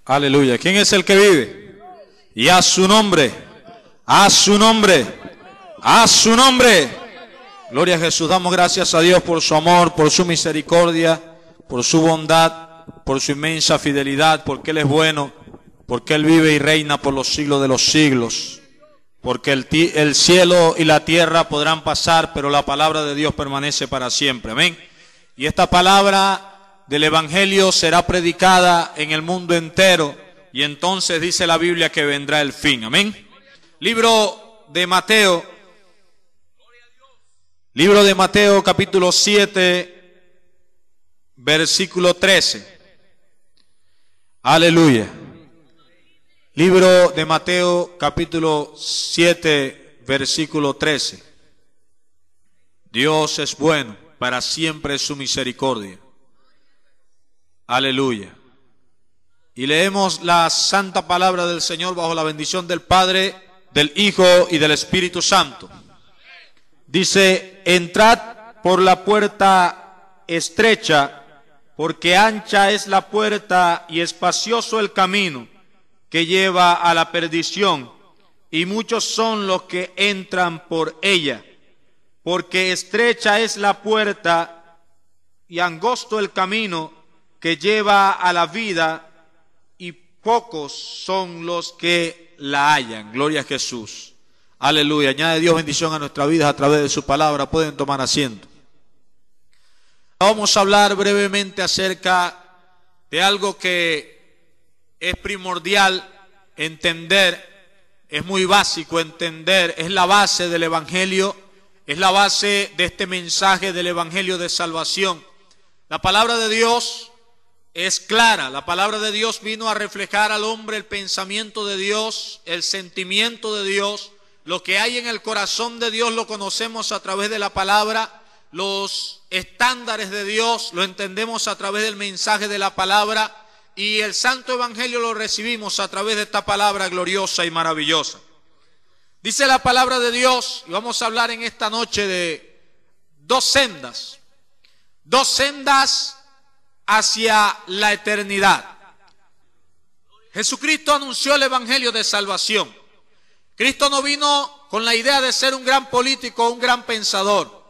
Aleluya. ¿Quién es el que vive? Y a su nombre, a su nombre, a su nombre. Gloria a Jesús. Damos gracias a Dios por su amor, por su misericordia, por su bondad, por su inmensa fidelidad, porque Él es bueno, porque Él vive y reina por los siglos de los siglos. Porque el cielo y la tierra podrán pasar, pero la palabra de Dios permanece para siempre. Amén. Y esta palabra del Evangelio será predicada en el mundo entero, y entonces dice la Biblia que vendrá el fin. Amén. Libro de Mateo capítulo 7, versículo 13. Aleluya. Libro de Mateo capítulo 7, versículo 13. Dios es bueno, para siempre es su misericordia. Aleluya. Y leemos la santa palabra del Señor bajo la bendición del Padre, del Hijo y del Espíritu Santo. Dice: entrad por la puerta estrecha, porque ancha es la puerta y espacioso el camino que lleva a la perdición, y muchos son los que entran por ella. Porque estrecha es la puerta y angosto el camino que lleva a la vida, y pocos son los que la hallan. Gloria a Jesús. Aleluya. Añade Dios bendición a nuestras vidas a través de su palabra. Pueden tomar asiento. Vamos a hablar brevemente acerca de algo que es primordial entender, es muy básico entender, es la base del Evangelio, es la base de este mensaje del Evangelio de salvación. La palabra de Dios es clara, la palabra de Dios vino a reflejar al hombre el pensamiento de Dios, el sentimiento de Dios, lo que hay en el corazón de Dios lo conocemos a través de la palabra, los estándares de Dios lo entendemos a través del mensaje de la palabra, y el Santo Evangelio lo recibimos a través de esta palabra gloriosa y maravillosa. Dice la palabra de Dios, y vamos a hablar en esta noche de dos sendas hacia la eternidad. Jesucristo anunció el Evangelio de salvación. Cristo no vino con la idea de ser un gran político o un gran pensador.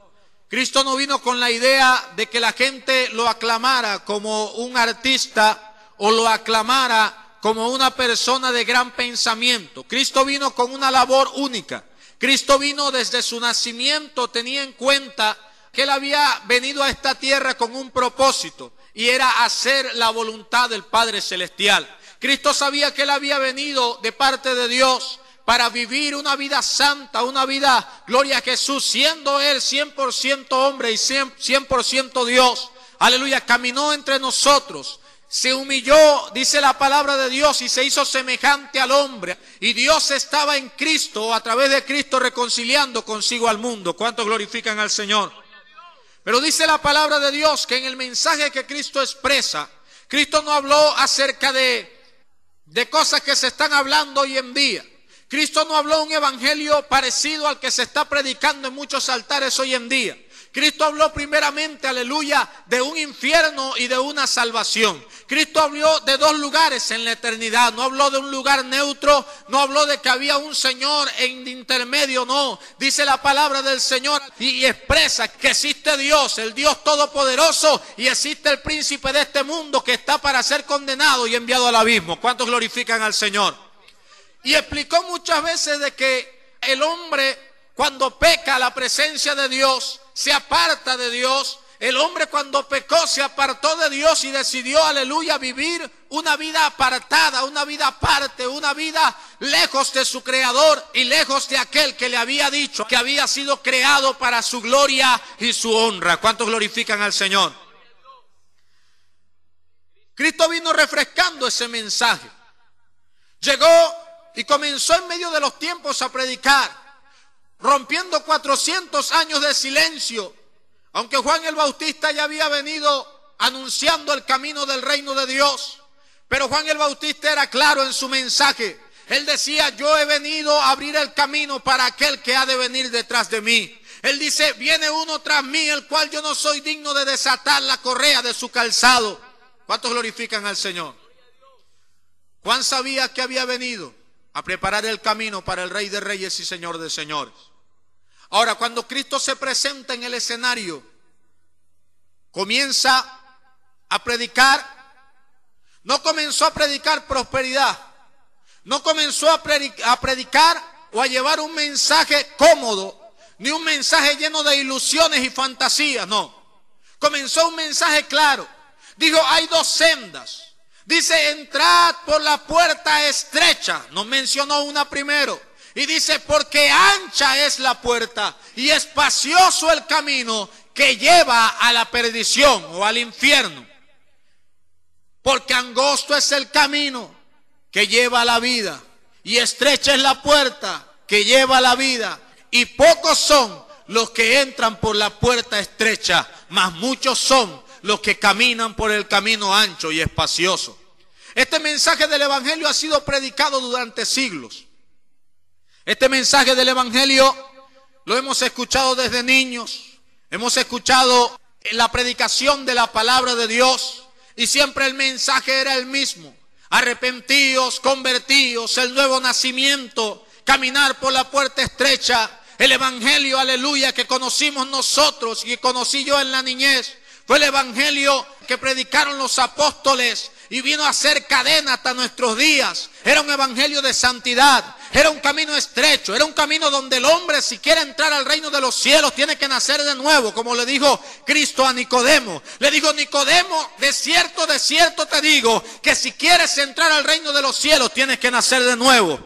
Cristo no vino con la idea de que la gente lo aclamara como un artista o lo aclamara como una persona de gran pensamiento. Cristo vino con una labor única. Cristo vino desde su nacimiento, tenía en cuenta que Él había venido a esta tierra con un propósito, y era hacer la voluntad del Padre Celestial. Cristo sabía que Él había venido de parte de Dios para vivir una vida santa, una vida, gloria a Jesús, siendo Él 100% hombre y 100% Dios. Aleluya, caminó entre nosotros. Se humilló, dice la palabra de Dios, y se hizo semejante al hombre. Y Dios estaba en Cristo, a través de Cristo, reconciliando consigo al mundo. ¿Cuántos glorifican al Señor? Pero dice la palabra de Dios que en el mensaje que Cristo expresa, Cristo no habló acerca de cosas que se están hablando hoy en día. Cristo no habló un evangelio parecido al que se está predicando en muchos altares hoy en día. Cristo habló primeramente, aleluya, de un infierno y de una salvación. Cristo habló de dos lugares en la eternidad. No habló de un lugar neutro, no habló de que había un Señor en intermedio, no. Dice la palabra del Señor y expresa que existe Dios, el Dios todopoderoso, y existe el príncipe de este mundo que está para ser condenado y enviado al abismo. ¿Cuántos glorifican al Señor? Y explicó muchas veces de que el hombre, cuando peca, la presencia de Dios se aparta de Dios. El hombre cuando pecó se apartó de Dios y decidió, aleluya, vivir una vida apartada, una vida aparte, una vida lejos de su Creador y lejos de aquel que le había dicho que había sido creado para su gloria y su honra. ¿Cuántos glorifican al Señor? Cristo vino refrescando ese mensaje. Llegó y comenzó en medio de los tiempos a predicar, rompiendo 400 años de silencio. Aunque Juan el Bautista ya había venido anunciando el camino del reino de Dios, pero Juan el Bautista era claro en su mensaje. Él decía: yo he venido a abrir el camino para aquel que ha de venir detrás de mí. Él dice: viene uno tras mí, el cual yo no soy digno de desatar la correa de su calzado. ¿Cuántos glorifican al Señor? Juan sabía que había venido a preparar el camino para el Rey de Reyes y Señor de Señores. Ahora, cuando Cristo se presenta en el escenario, comienza a predicar. No comenzó a predicar prosperidad, no comenzó a predicar o a llevar un mensaje cómodo, ni un mensaje lleno de ilusiones y fantasías, no. Comenzó un mensaje claro. Dijo, hay dos sendas. Dice, entrad por la puerta estrecha. No mencionó una primero. Y dice, porque ancha es la puerta y espacioso el camino que lleva a la perdición o al infierno. Porque angosto es el camino que lleva a la vida y estrecha es la puerta que lleva a la vida. Y pocos son los que entran por la puerta estrecha, mas muchos son los que caminan por el camino ancho y espacioso. Este mensaje del Evangelio ha sido predicado durante siglos. Este mensaje del Evangelio lo hemos escuchado desde niños. Hemos escuchado la predicación de la palabra de Dios y siempre el mensaje era el mismo. Arrepentíos, convertíos, el nuevo nacimiento, caminar por la puerta estrecha. El Evangelio, aleluya, que conocimos nosotros y que conocí yo en la niñez, fue el Evangelio que predicaron los apóstoles y vino a ser cadena hasta nuestros días. Era un Evangelio de santidad, era un camino estrecho, era un camino donde el hombre, si quiere entrar al reino de los cielos, tiene que nacer de nuevo, como le dijo Cristo a Nicodemo. Le dijo, Nicodemo, de cierto te digo, que si quieres entrar al reino de los cielos, tienes que nacer de nuevo.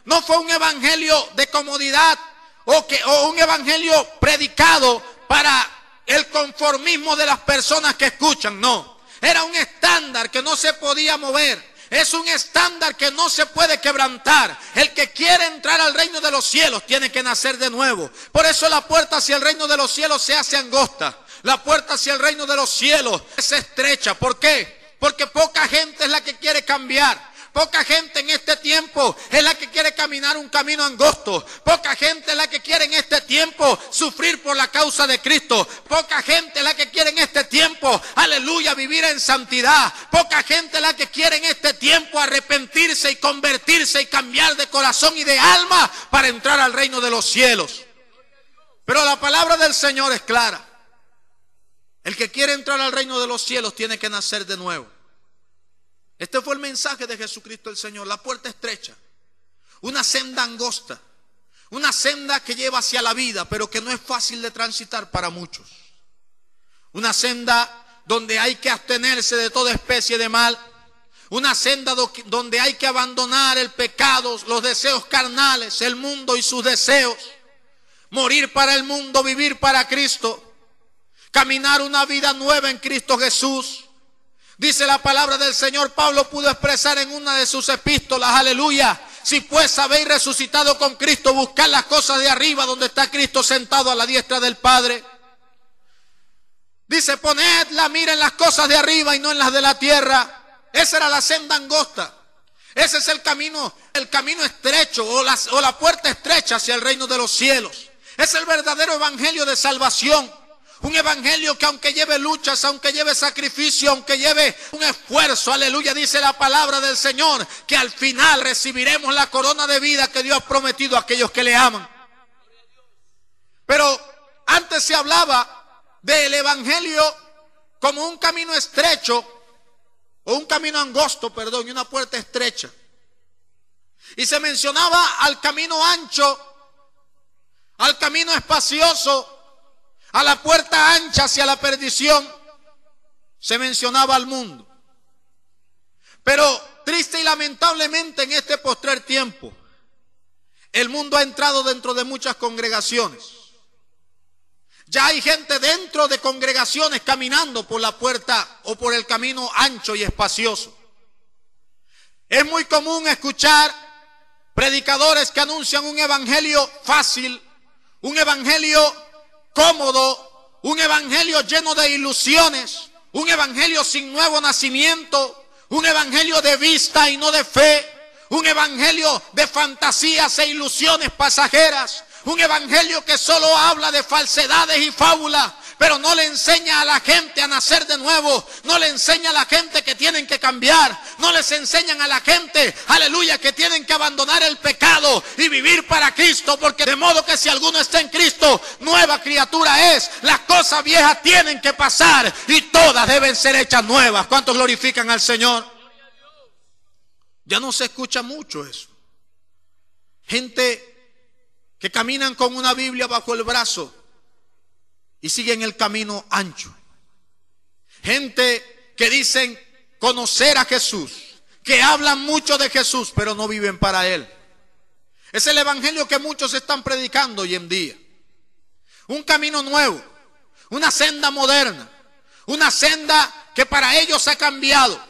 No fue un evangelio de comodidad o un evangelio predicado para el conformismo de las personas que escuchan, no. Era un estándar que no se podía mover. Es un estándar que no se puede quebrantar. El que quiere entrar al reino de los cielos tiene que nacer de nuevo. Por eso la puerta hacia el reino de los cielos se hace angosta. La puerta hacia el reino de los cielos es estrecha. ¿Por qué? Porque poca gente es la que quiere cambiar. Poca gente en este tiempo es la que quiere caminar un camino angosto. Poca gente es la que quiere en este tiempo sufrir por la causa de Cristo. Poca gente es la que quiere en este tiempo, aleluya, vivir en santidad. Poca gente es la que quiere en este tiempo arrepentirse y convertirse y cambiar de corazón y de alma para entrar al reino de los cielos. Pero la palabra del Señor es clara. El que quiere entrar al reino de los cielos tiene que nacer de nuevo. Este fue el mensaje de Jesucristo el Señor, la puerta estrecha, una senda angosta, una senda que lleva hacia la vida, pero que no es fácil de transitar para muchos. Una senda donde hay que abstenerse de toda especie de mal, una senda donde hay que abandonar el pecado, los deseos carnales, el mundo y sus deseos, morir para el mundo, vivir para Cristo, caminar una vida nueva en Cristo Jesús. Dice la palabra del Señor, Pablo pudo expresar en una de sus epístolas, aleluya, si pues habéis resucitado con Cristo, buscad las cosas de arriba donde está Cristo sentado a la diestra del Padre. Dice, poned la mira en las cosas de arriba y no en las de la tierra. Esa era la senda angosta. Ese es el camino estrecho o la puerta estrecha hacia el reino de los cielos. Es el verdadero evangelio de salvación. Un evangelio que aunque lleve luchas, aunque lleve sacrificio, aunque lleve un esfuerzo, aleluya, dice la palabra del Señor, que al final recibiremos la corona de vida que Dios ha prometido a aquellos que le aman. Pero antes se hablaba del evangelio como un camino estrecho, o un camino angosto, perdón, y una puerta estrecha. Y se mencionaba al camino ancho, al camino espacioso, a la puerta ancha hacia la perdición. Se mencionaba al mundo. Pero triste y lamentablemente en este postrer tiempo, el mundo ha entrado dentro de muchas congregaciones. Ya hay gente dentro de congregaciones caminando por la puerta o por el camino ancho y espacioso. Es muy común escuchar predicadores que anuncian un evangelio fácil, un evangelio cómodo, un evangelio lleno de ilusiones, un evangelio sin nuevo nacimiento, un evangelio de vista y no de fe, un evangelio de fantasías e ilusiones pasajeras, un evangelio que solo habla de falsedades y fábulas. pero no le enseña a la gente a nacer de nuevo, no le enseña a la gente que tienen que cambiar, no les enseñan a la gente, aleluya, que tienen que abandonar el pecado y vivir para Cristo, porque de modo que si alguno está en Cristo, nueva criatura es, las cosas viejas tienen que pasar y todas deben ser hechas nuevas. ¿Cuántos glorifican al Señor? Ya no se escucha mucho eso. Gente que caminan con una Biblia bajo el brazo y siguen el camino ancho. Gente que dicen conocer a Jesús, que hablan mucho de Jesús, pero no viven para Él. Es el evangelio que muchos están predicando hoy en día. Un camino nuevo, una senda moderna, una senda que para ellos ha cambiado.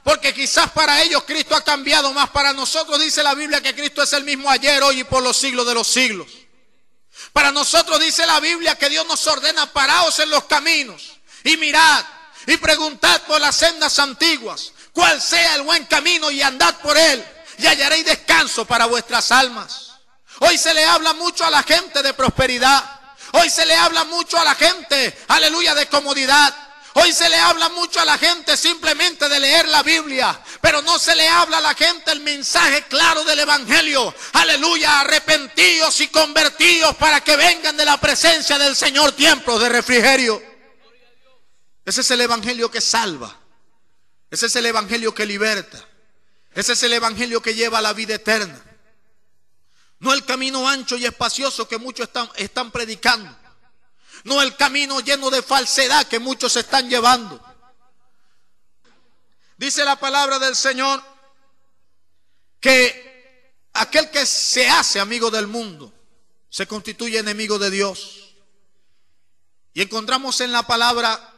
Porque quizás para ellos Cristo ha cambiado, más para nosotros dice la Biblia que Cristo es el mismo ayer, hoy y por los siglos de los siglos. Para nosotros dice la Biblia que Dios nos ordena: paraos en los caminos y mirad y preguntad por las sendas antiguas cuál sea el buen camino y andad por él y hallaréis descanso para vuestras almas. Hoy se le habla mucho a la gente de prosperidad. Hoy se le habla mucho a la gente, aleluya, de comodidad. Hoy se le habla mucho a la gente simplemente de leer la Biblia, pero no se le habla a la gente el mensaje claro del evangelio. Aleluya, arrepentíos y convertíos para que vengan de la presencia del Señor tiempos de refrigerio. Ese es el evangelio que salva. Ese es el evangelio que liberta. Ese es el evangelio que lleva a la vida eterna. No el camino ancho y espacioso que muchos están predicando. No el camino lleno de falsedad que muchos están llevando. Dice la palabra del Señor que aquel que se hace amigo del mundo se constituye enemigo de Dios. Y encontramos en la palabra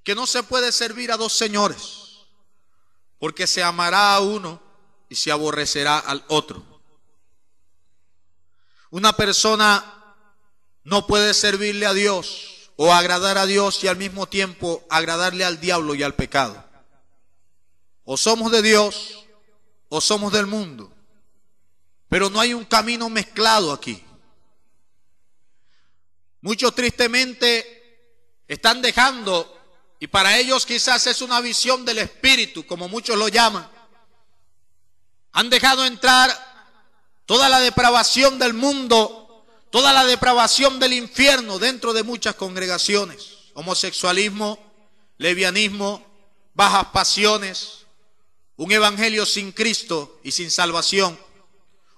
que no se puede servir a dos señores, porque se amará a uno y se aborrecerá al otro. Una persona no puede servirle a Dios o agradar a Dios y al mismo tiempo agradarle al diablo y al pecado. O somos de Dios o somos del mundo. Pero no hay un camino mezclado aquí. Muchos tristemente están dejando, y para ellos quizás es una visión del espíritu, como muchos lo llaman. Han dejado entrar toda la depravación del mundo, toda la depravación del infierno dentro de muchas congregaciones. Homosexualismo, lesbianismo, bajas pasiones, un evangelio sin Cristo y sin salvación,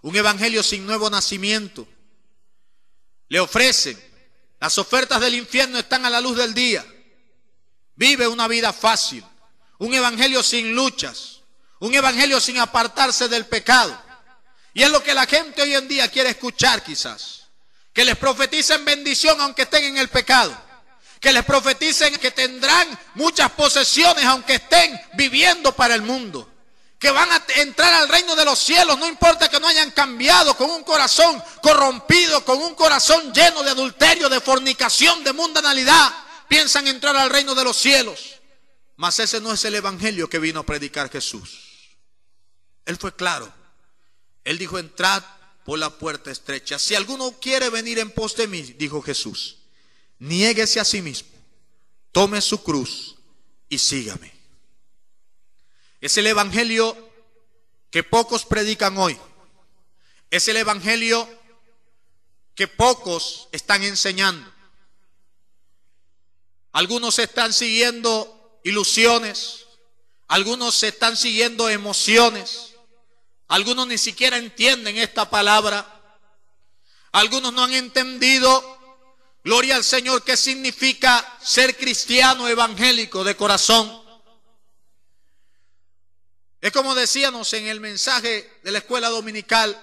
un evangelio sin nuevo nacimiento. Le ofrecen, las ofertas del infierno están a la luz del día. Vive una vida fácil, un evangelio sin luchas, un evangelio sin apartarse del pecado. Y es lo que la gente hoy en día quiere escuchar quizás. Que les profeticen bendición aunque estén en el pecado. Que les profeticen que tendrán muchas posesiones aunque estén viviendo para el mundo. Que van a entrar al reino de los cielos, no importa que no hayan cambiado, con un corazón corrompido, con un corazón lleno de adulterio, de fornicación, de mundanalidad. Piensan entrar al reino de los cielos. Mas ese no es el evangelio que vino a predicar Jesús. Él fue claro. Él dijo: entrad por la puerta estrecha. Si alguno quiere venir en pos de mí, dijo Jesús, niéguese a sí mismo, tome su cruz y sígame. Es el evangelio que pocos predican hoy. Es el evangelio que pocos están enseñando. Algunos están siguiendo ilusiones, algunos están siguiendo emociones. Algunos ni siquiera entienden esta palabra. Algunos no han entendido, gloria al Señor, qué significa ser cristiano evangélico de corazón. Es como decíamos en el mensaje de la escuela dominical.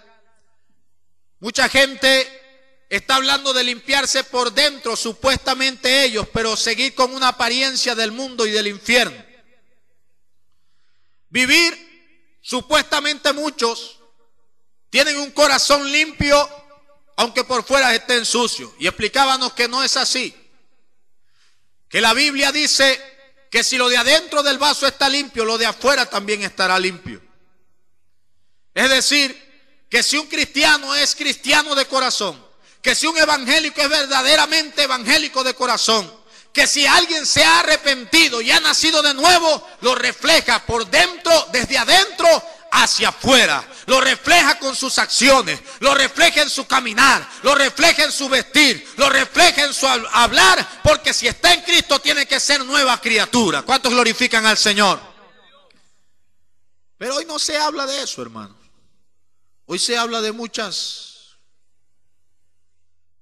Mucha gente está hablando de limpiarse por dentro, supuestamente ellos, pero seguir con una apariencia del mundo y del infierno. Vivir. Supuestamente muchos tienen un corazón limpio, aunque por fuera estén sucios. Y explicábamos que no es así. Que la Biblia dice que si lo de adentro del vaso está limpio, lo de afuera también estará limpio. Es decir, que si un cristiano es cristiano de corazón, que si un evangélico es verdaderamente evangélico de corazón, que si alguien se ha arrepentido y ha nacido de nuevo, lo refleja por dentro, desde adentro hacia afuera. Lo refleja con sus acciones, lo refleja en su caminar, lo refleja en su vestir, lo refleja en su hablar, porque si está en Cristo tiene que ser nueva criatura. ¿Cuántos glorifican al Señor? Pero hoy no se habla de eso, hermano. Hoy se habla de muchas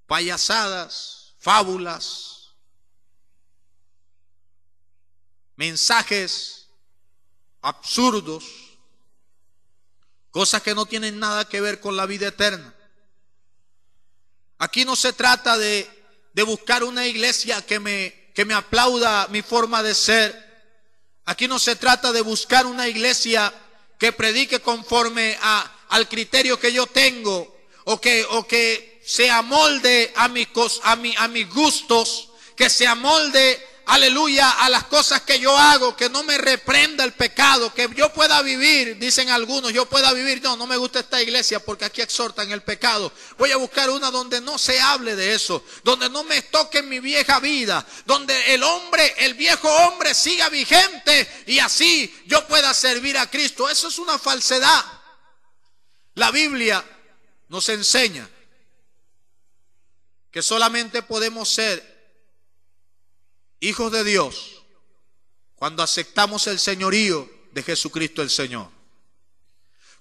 payasadas, fábulas, mensajes absurdos, cosas que no tienen nada que ver con la vida eterna. Aquí no se trata de buscar una iglesia que me aplauda mi forma de ser. Aquí no se trata de buscar una iglesia que predique conforme al criterio que yo tengo, o que se amolde a mis gustos, que se amolde, aleluya, a las cosas que yo hago, que no me reprenda el pecado, que yo pueda vivir, dicen algunos, yo pueda vivir. No me gusta esta iglesia porque aquí exhortan el pecado. Voy a buscar una donde no se hable de eso, donde no me toque mi vieja vida, donde el viejo hombre siga vigente y así yo pueda servir a Cristo. Eso es una falsedad. La Biblia nos enseña que solamente podemos ser hijos de Dios cuando aceptamos el señorío de Jesucristo el Señor.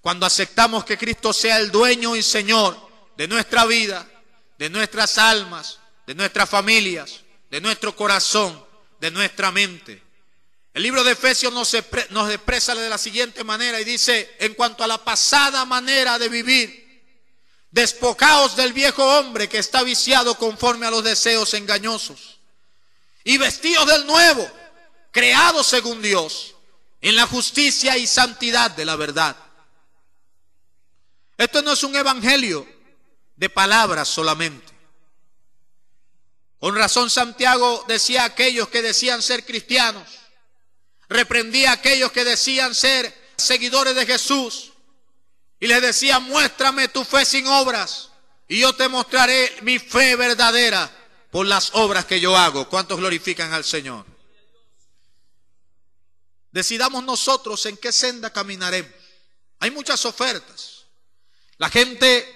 Cuando aceptamos que Cristo sea el dueño y Señor de nuestra vida, de nuestras almas, de nuestras familias, de nuestro corazón, de nuestra mente. El libro de Efesios nos expresa de la siguiente manera y dice: en cuanto a la pasada manera de vivir, despojaos del viejo hombre que está viciado conforme a los deseos engañosos, y vestíos del nuevo, creado según Dios, en la justicia y santidad de la verdad. Esto no es un evangelio de palabras solamente. Con razón Santiago decía a aquellos que decían ser cristianos, reprendía a aquellos que decían ser seguidores de Jesús, y les decía: muéstrame tu fe sin obras, y yo te mostraré mi fe verdadera por las obras que yo hago. ¿Cuántos glorifican al Señor? Decidamos nosotros en qué senda caminaremos. Hay muchas ofertas. La gente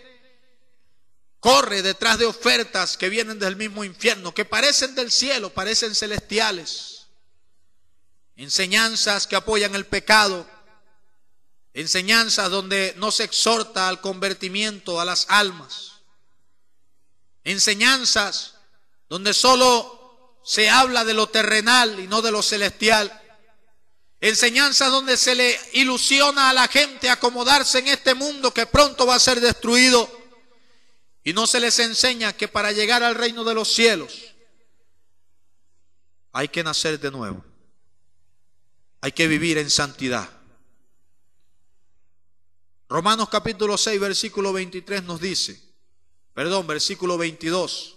corre detrás de ofertas que vienen del mismo infierno, que parecen del cielo, parecen celestiales. Enseñanzas que apoyan el pecado, enseñanzas donde no se exhorta al convertimiento a las almas, enseñanzas donde solo se habla de lo terrenal y no de lo celestial, enseñanzas donde se le ilusiona a la gente acomodarse en este mundo que pronto va a ser destruido, y no se les enseña que para llegar al reino de los cielos hay que nacer de nuevo, hay que vivir en santidad. Romanos capítulo 6 versículo 23 nos dice, versículo 22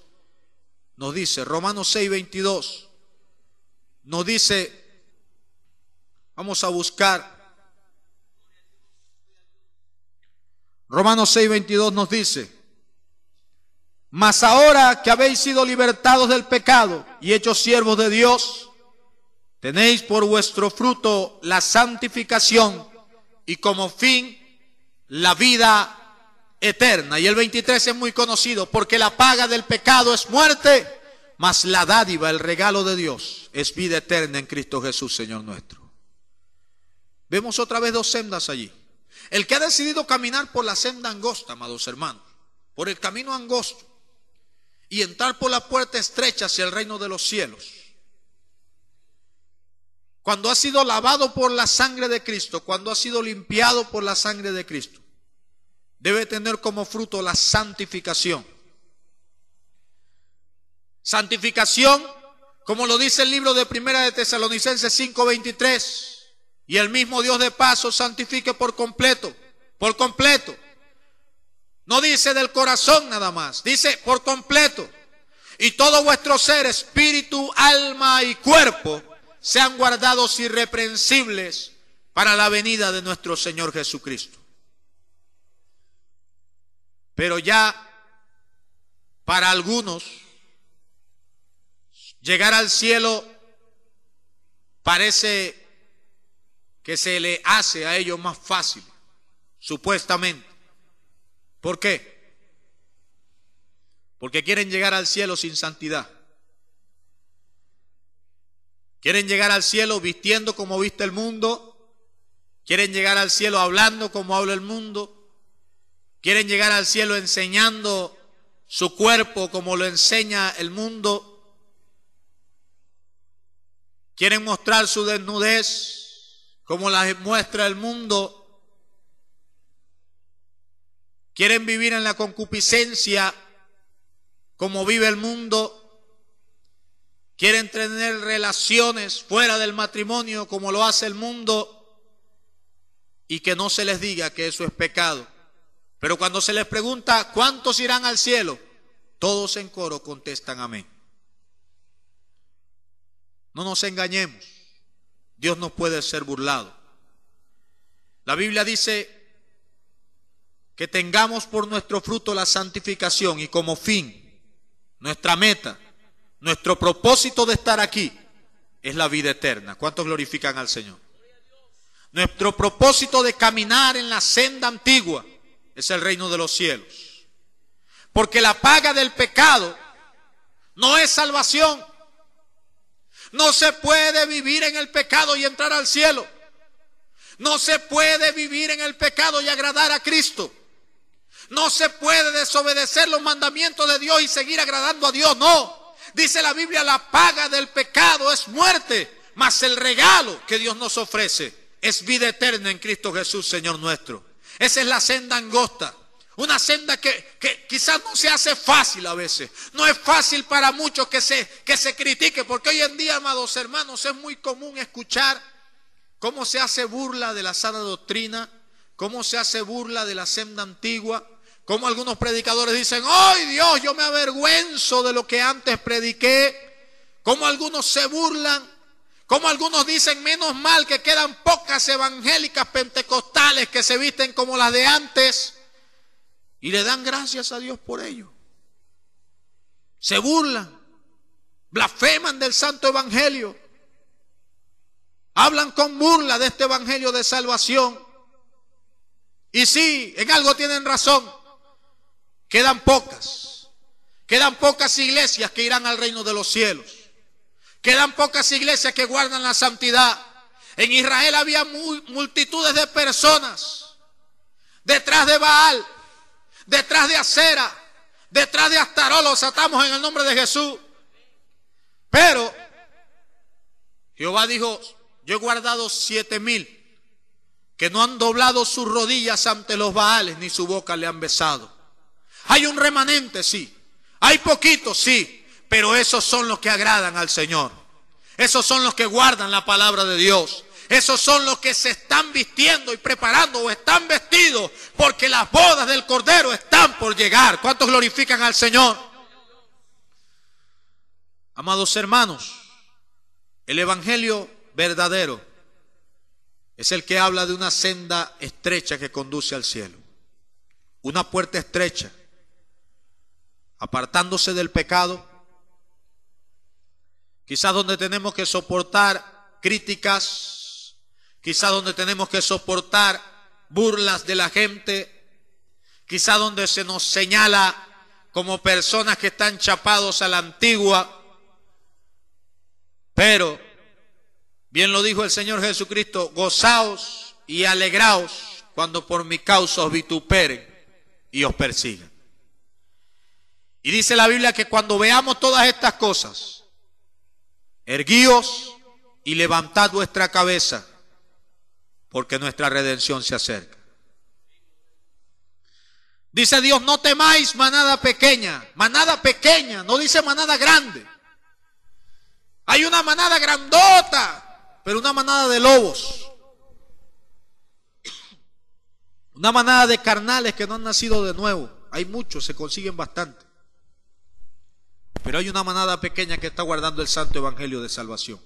nos dice, Romanos 6, 22 nos dice, vamos a buscar, Romanos 6, 22 nos dice: mas ahora que habéis sido libertados del pecado y hechos siervos de Dios, tenéis por vuestro fruto la santificación y como fin la vida eterna. Y el 23 es muy conocido: porque la paga del pecado es muerte, mas la dádiva, el regalo de Dios, es vida eterna en Cristo Jesús, Señor nuestro. Vemos otra vez dos sendas allí. El que ha decidido caminar por la senda angosta, amados hermanos, por el camino angosto, y entrar por la puerta estrecha hacia el reino de los cielos, cuando ha sido lavado por la sangre de Cristo, cuando ha sido limpiado por la sangre de Cristo, debe tener como fruto la santificación. Santificación, como lo dice el libro de Primera de Tesalonicenses 5:23, y el mismo Dios de paz os santifique por completo, por completo. No dice del corazón nada más, dice por completo. Y todo vuestro ser, espíritu, alma y cuerpo, sean guardados irreprensibles para la venida de nuestro Señor Jesucristo. Pero ya para algunos, llegar al cielo parece que se le hace a ellos más fácil, supuestamente. ¿Por qué? Porque quieren llegar al cielo sin santidad. Quieren llegar al cielo vistiendo como viste el mundo. Quieren llegar al cielo hablando como habla el mundo. Quieren llegar al cielo enseñando su cuerpo como lo enseña el mundo. Quieren mostrar su desnudez como la muestra el mundo. Quieren vivir en la concupiscencia como vive el mundo. Quieren tener relaciones fuera del matrimonio como lo hace el mundo. Y que no se les diga que eso es pecado. Pero cuando se les pregunta ¿cuántos irán al cielo?, todos en coro contestan amén. No nos engañemos, Dios no puede ser burlado. La Biblia dice que tengamos por nuestro fruto la santificación y como fin, nuestra meta, nuestro propósito de estar aquí es la vida eterna. ¿Cuántos glorifican al Señor? Nuestro propósito de caminar en la senda antigua es el reino de los cielos. Porque la paga del pecado no es salvación. No se puede vivir en el pecado y entrar al cielo. No se puede vivir en el pecado y agradar a Cristo. No se puede desobedecer los mandamientos de Dios y seguir agradando a Dios. No. Dice la Biblia, la paga del pecado es muerte, mas el regalo que Dios nos ofrece es vida eterna en Cristo Jesús, Señor nuestro. Esa es la senda angosta. Una senda que quizás no se hace fácil a veces. No es fácil para muchos que se critique, porque hoy en día, amados hermanos, es muy común escuchar cómo se hace burla de la sana doctrina, cómo se hace burla de la senda antigua, cómo algunos predicadores dicen, ¡ay Dios, yo me avergüenzo de lo que antes prediqué! Cómo algunos se burlan, cómo algunos dicen, menos mal que quedan pocas evangélicas pentecostales que se visten como las de antes. Y le dan gracias a Dios por ello. Se burlan, blasfeman del santo evangelio, hablan con burla de este evangelio de salvación. Y sí, en algo tienen razón. Quedan pocas iglesias que irán al reino de los cielos. Quedan pocas iglesias que guardan la santidad. En Israel había multitudes de personas detrás de Baal, detrás de Acera, detrás de Astarol. Los atamos en el nombre de Jesús. Pero Jehová dijo, yo he guardado 7,000 que no han doblado sus rodillas ante los Baales, ni su boca le han besado. Hay un remanente, sí. Hay poquitos, sí. Pero esos son los que agradan al Señor. Esos son los que guardan la palabra de Dios. Esos son los que se están vistiendo y preparando o están vestidos porque las bodas del Cordero están por llegar. ¿Cuántos glorifican al Señor? Amados hermanos, el evangelio verdadero es el que habla de una senda estrecha que conduce al cielo. Una puerta estrecha, apartándose del pecado, quizás donde tenemos que soportar críticas, quizás donde tenemos que soportar burlas de la gente, quizás donde se nos señala como personas que están chapados a la antigua. Pero, bien lo dijo el Señor Jesucristo, gozaos y alegraos cuando por mi causa os vituperen y os persigan. Y dice la Biblia que cuando veamos todas estas cosas, erguíos y levantad vuestra cabeza, porque nuestra redención se acerca. Dice Dios, no temáis manada pequeña, no dice manada grande. Hay una manada grandota, pero una manada de lobos. Una manada de carnales que no han nacido de nuevo. Hay muchos, se consiguen bastante. Pero hay una manada pequeña que está guardando el santo evangelio de salvación.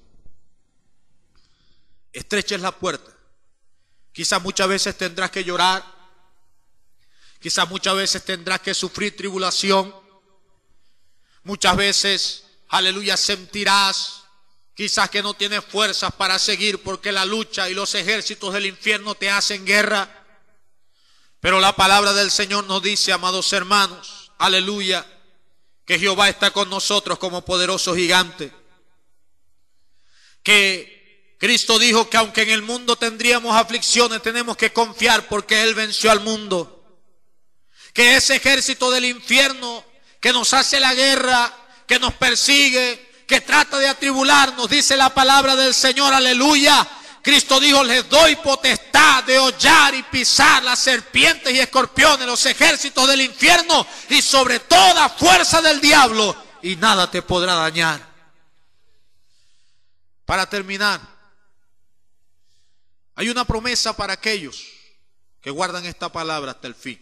Estrecha es la puerta. Quizás muchas veces tendrás que llorar. Quizás muchas veces tendrás que sufrir tribulación. Muchas veces, aleluya, sentirás quizás que no tienes fuerzas para seguir porque la lucha y los ejércitos del infierno te hacen guerra. Pero la palabra del Señor nos dice, amados hermanos, aleluya, que Jehová está con nosotros como poderoso gigante. Que Cristo dijo que aunque en el mundo tendríamos aflicciones, tenemos que confiar porque Él venció al mundo. Que ese ejército del infierno que nos hace la guerra, que nos persigue, que trata de atribularnos, dice la palabra del Señor, aleluya. Cristo dijo, les doy potestad de hollar y pisar las serpientes y escorpiones, los ejércitos del infierno y sobre toda fuerza del diablo, y nada te podrá dañar. Para terminar, hay una promesa para aquellos que guardan esta palabra hasta el fin.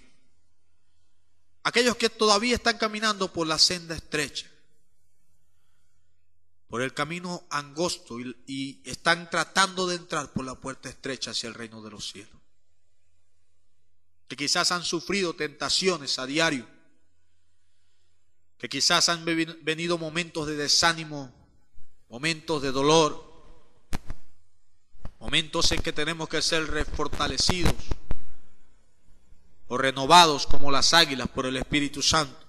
Aquellos que todavía están caminando por la senda estrecha, por el camino angosto y están tratando de entrar por la puerta estrecha hacia el reino de los cielos. Que quizás han sufrido tentaciones a diario, que quizás han venido momentos de desánimo, momentos de dolor, momentos en que tenemos que ser refortalecidos o renovados como las águilas por el Espíritu Santo.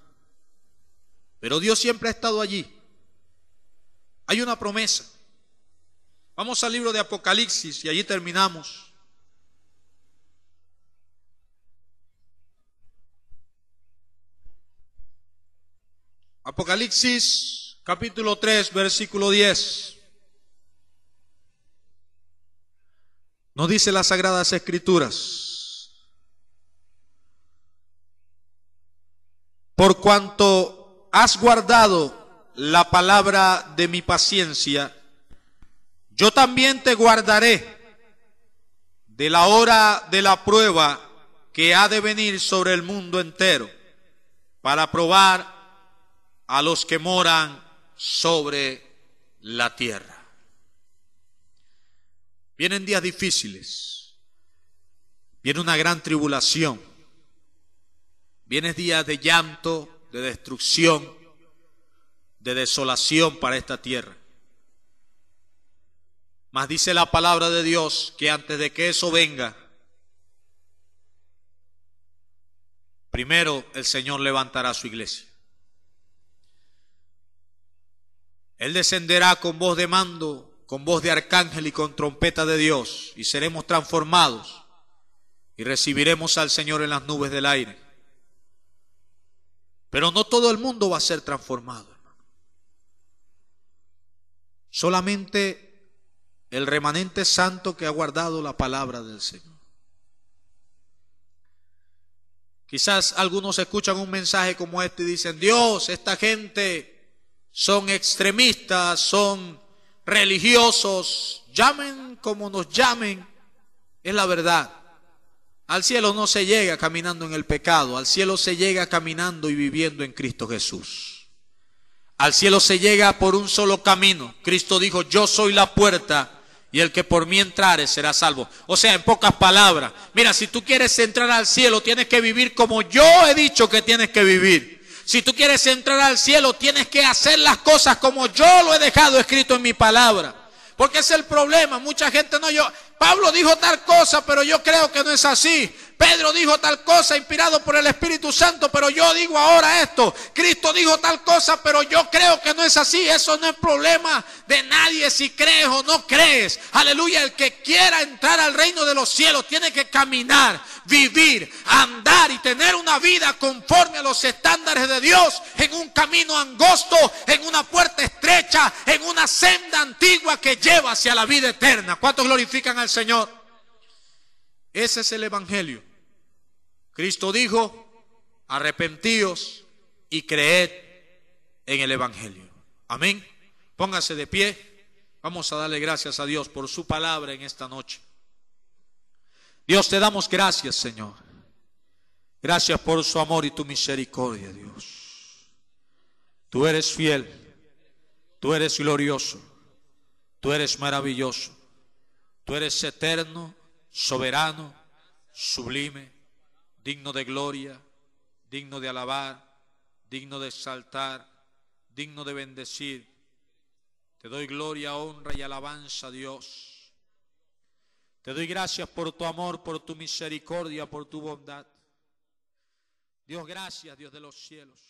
Pero Dios siempre ha estado allí. Hay una promesa. Vamos al libro de Apocalipsis y allí terminamos. Apocalipsis capítulo 3, versículo 10. Nos dice las Sagradas Escrituras: por cuanto has guardado la palabra de mi paciencia, yo también te guardaré de la hora de la prueba que ha de venir sobre el mundo entero, para probar a los que moran sobre la tierra. Vienen días difíciles, viene una gran tribulación, vienen días de llanto, de destrucción, de desolación para esta tierra. Mas dice la palabra de Dios que antes de que eso venga, primero el Señor levantará su iglesia. Él descenderá con voz de mando, con voz de arcángel y con trompeta de Dios, y seremos transformados y recibiremos al Señor en las nubes del aire. Pero no todo el mundo va a ser transformado. Solamente el remanente santo que ha guardado la palabra del Señor. Quizás algunos escuchan un mensaje como este y dicen: Dios, esta gente son extremistas, son religiosos, llamen como nos llamen, es la verdad. Al cielo no se llega caminando en el pecado, al cielo se llega caminando y viviendo en Cristo Jesús. Al cielo se llega por un solo camino. Cristo dijo: yo soy la puerta y el que por mí entrare será salvo. O sea, en pocas palabras, mira, si tú quieres entrar al cielo, tienes que vivir como yo he dicho que tienes que vivir. Si tú quieres entrar al cielo, tienes que hacer las cosas como yo lo he dejado escrito en mi palabra. Porque es el problema, mucha gente Pablo dijo tal cosa, pero yo creo que no es así. Pedro dijo tal cosa inspirado por el Espíritu Santo, pero yo digo ahora esto. Cristo dijo tal cosa, pero yo creo que no es así. Eso no es problema de nadie si crees o no crees. Aleluya, el que quiera entrar al reino de los cielos tiene que caminar, vivir, andar y tener una vida conforme a los estándares de Dios, en un camino angosto, en una puerta estrecha, en una senda antigua que lleva hacia la vida eterna. ¿Cuántos glorifican al Señor? Ese es el evangelio. Cristo dijo: arrepentíos y creed en el evangelio. Amén. Póngase de pie. Vamos a darle gracias a Dios por su palabra en esta noche. Dios, te damos gracias, Señor. Gracias por su amor y tu misericordia, Dios. Tú eres fiel, tú eres glorioso, tú eres maravilloso, tú eres eterno, soberano, sublime, digno de gloria, digno de alabar, digno de exaltar, digno de bendecir. Te doy gloria, honra y alabanza, Dios. Te doy gracias por tu amor, por tu misericordia, por tu bondad. Dios, gracias, Dios de los cielos.